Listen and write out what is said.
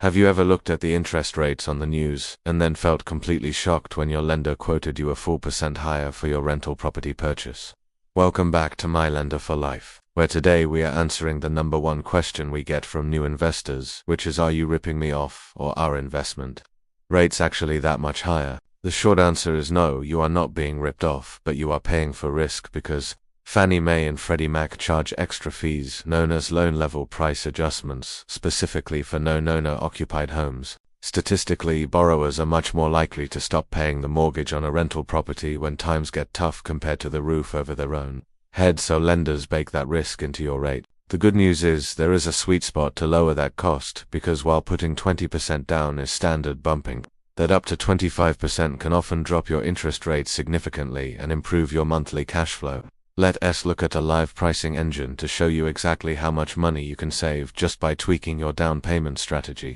Have you ever looked at the interest rates on the news and then felt completely shocked when your lender quoted you a full % higher for your rental property purchase? Welcome back to My Lender for Life, where today we are answering the #1 question we get from new investors, which is, are you ripping me off or our investment? Rates actually that much higher? The short answer is no, you are not being ripped off, but you are paying for risk because Fannie Mae and Freddie Mac charge extra fees known as loan-level price adjustments, specifically for non-owner-occupied homes. Statistically, borrowers are much more likely to stop paying the mortgage on a rental property when times get tough compared to the roof over their own head, so lenders bake that risk into your rate. The good news is there is a sweet spot to lower that cost, because while putting 20% down is standard bumping, that up to 25% can often drop your interest rate significantly and improve your monthly cash flow. Let us look at a live pricing engine to show you exactly how much money you can save just by tweaking your down payment strategy.